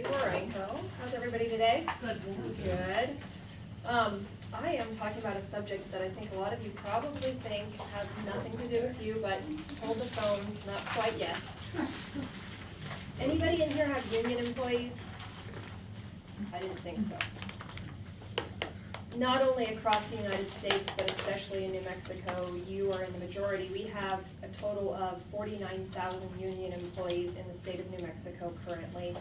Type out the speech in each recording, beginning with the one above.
Kelly Werenko. How's everybody today? Good. Good. I am talking about a subject that I think a lot of you probably think has nothing to do with you, but hold the phone, not quite yet. Anybody in here have union employees? I didn't think so. Not only across the United States, but especially in New Mexico, you are in the majority. We have a total of 49,000 union employees in the state of New Mexico currently.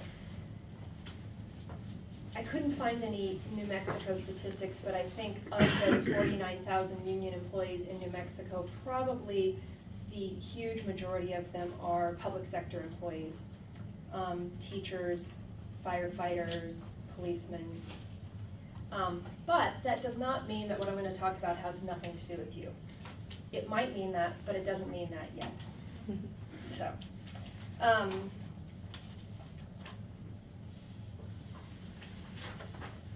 I couldn't find any New Mexico statistics, but I think of those 49,000 union employees in New Mexico, probably the huge majority of them are public sector employees. Teachers, firefighters, policemen. But that does not mean that what I'm going to talk about has nothing to do with you. It might mean that, but it doesn't mean that yet. So,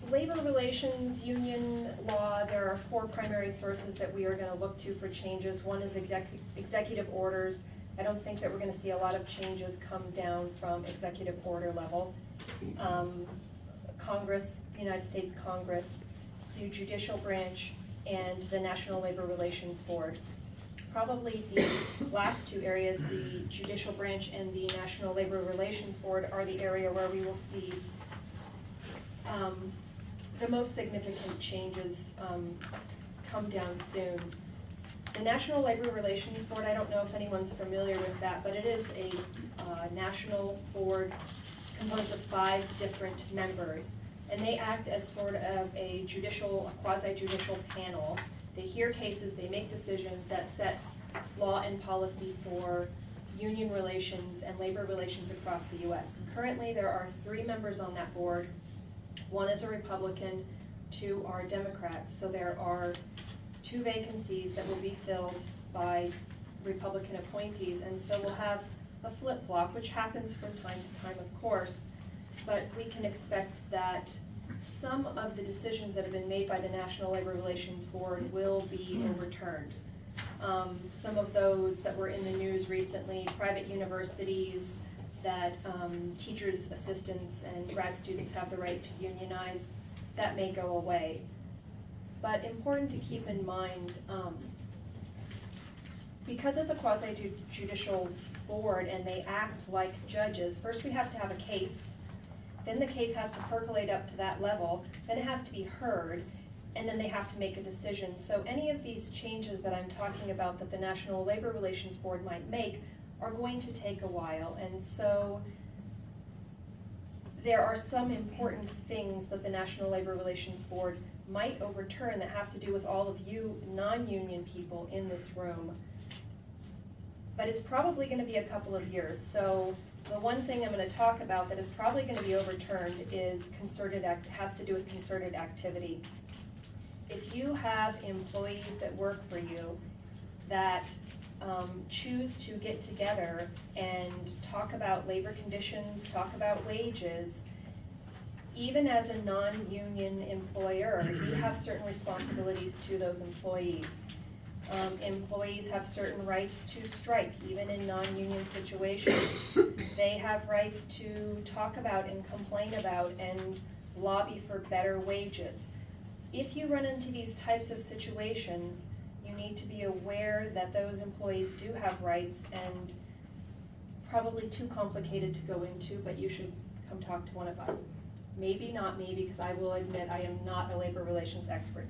labor relations, union law, there are four primary sources that we are going to look to for changes. One is executive orders. I don't think that we're going to see a lot of changes come down from executive order level. Congress, United States Congress, the judicial branch, and the National Labor Relations Board. Probably the last two areas, the judicial branch and the National Labor Relations Board, are the area where we will see the most significant changes come down soon. The National Labor Relations Board, I don't know if anyone's familiar with that, but it is a national board composed of 5 different members, and they act as sort of a quasi-judicial panel. They hear cases, they make decisions that sets law and policy for union relations and labor relations across the U.S. Currently, there are 3 members on that board. 1 is a Republican, 2 are Democrats. So there are 2 vacancies that will be filled by Republican appointees, and so we'll have a flip-flop, which happens from time to time, of course, but we can expect that some of the decisions that have been made by the National Labor Relations Board will be overturned. Some of those that were in the news recently, private universities, that teachers, assistants, and grad students have the right to unionize, that may go away. But important to keep in mind, because it's a quasi-judicial board and they act like judges, first we have to have a case, then the case has to percolate up to that level, then it has to be heard, and then they have to make a decision. So any of these changes that I'm talking about that the National Labor Relations Board might make are going to take a while, and so there are some important things that the National Labor Relations Board might overturn that have to do with all of you non-union people in this room. But it's probably going to be a couple of years. So the one thing I'm going to talk about that is probably going to be overturned is has to do with concerted activity. If you have employees that work for you that choose to get together and talk about labor conditions, talk about wages, even as a non-union employer, you have certain responsibilities to those employees. Employees have certain rights to strike, even in non-union situations. They have rights to talk about and complain about and lobby for better wages. If you run into these types of situations, you need to be aware that those employees do have rights, and probably too complicated to go into, but you should come talk to one of us. Maybe not me, because I will admit I am not a labor relations expert.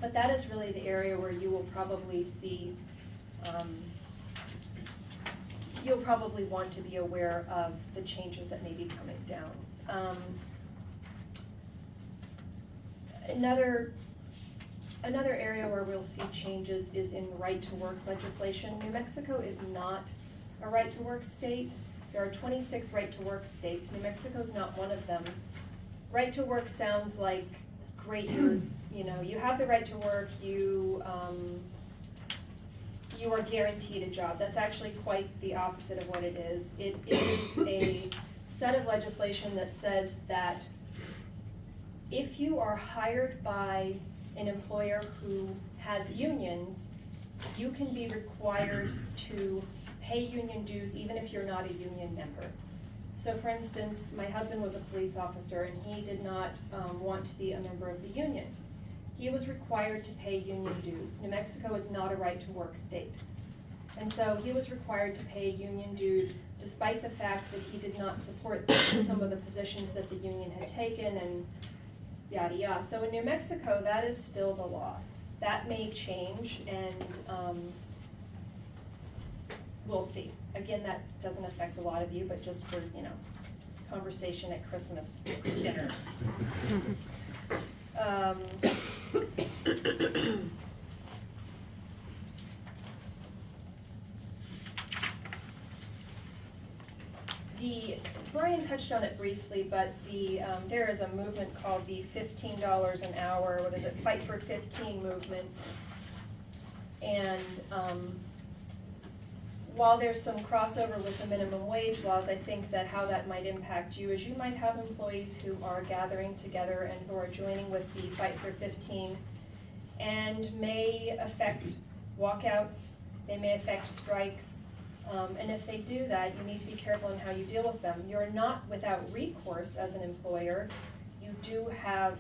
But that is really the area where you will probably see, you'll probably want to be aware of the changes that may be coming down. Another area where we'll see changes is in right-to-work legislation. New Mexico is not a right-to-work state. There are 26 right-to-work states. New Mexico is not one of them. Right-to-work sounds like great. You have the right to work. You are guaranteed a job. That's actually quite the opposite of what it is. It is a set of legislation that says that if you are hired by an employer who has unions, you can be required to pay union dues even if you're not a union member. So for instance, my husband was a police officer and he did not want to be a member of the union. He was required to pay union dues. New Mexico is not a right-to-work state. And so he was required to pay union dues despite the fact that he did not support some of the positions that the union had taken and yada yada. So in New Mexico, that is still the law. That may change, and we'll see. Again, that doesn't affect a lot of you, but just for, you know, conversation at Christmas dinners. Brian touched on it briefly, but there is a movement called the $15 an hour, what is it, Fight for 15 movement. And while there's some crossover with the minimum wage laws, I think that how that might impact you is you might have employees who are gathering together and who are joining with the Fight for 15 and may affect walkouts, they may affect strikes. And if they do that, you need to be careful in how you deal with them. You're not without recourse as an employer. You do have,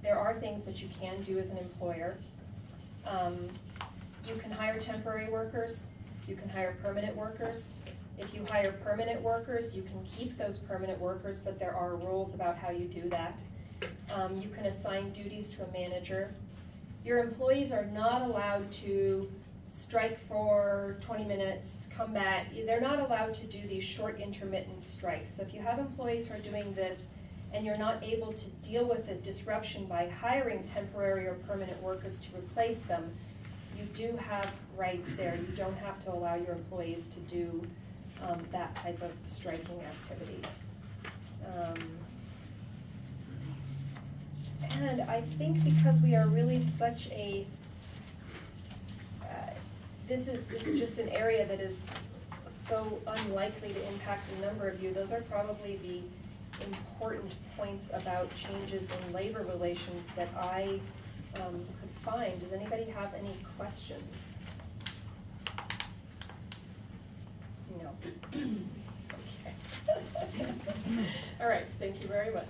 there are things that you can do as an employer. You can hire temporary workers. You can hire permanent workers. If you hire permanent workers, you can keep those permanent workers, but there are rules about how you do that. You can assign duties to a manager. Your employees are not allowed to strike for 20 minutes, come back. They're not allowed to do these short intermittent strikes. So if you have employees who are doing this and you're not able to deal with the disruption by hiring temporary or permanent workers to replace them, you do have rights there. You don't have to allow your employees to do that type of striking activity. And I think because we are really such a this is just an area that is so unlikely to impact a number of you. Those are probably the important points about changes in labor relations that I could find. Does anybody have any questions? No. Okay. All right, thank you very much.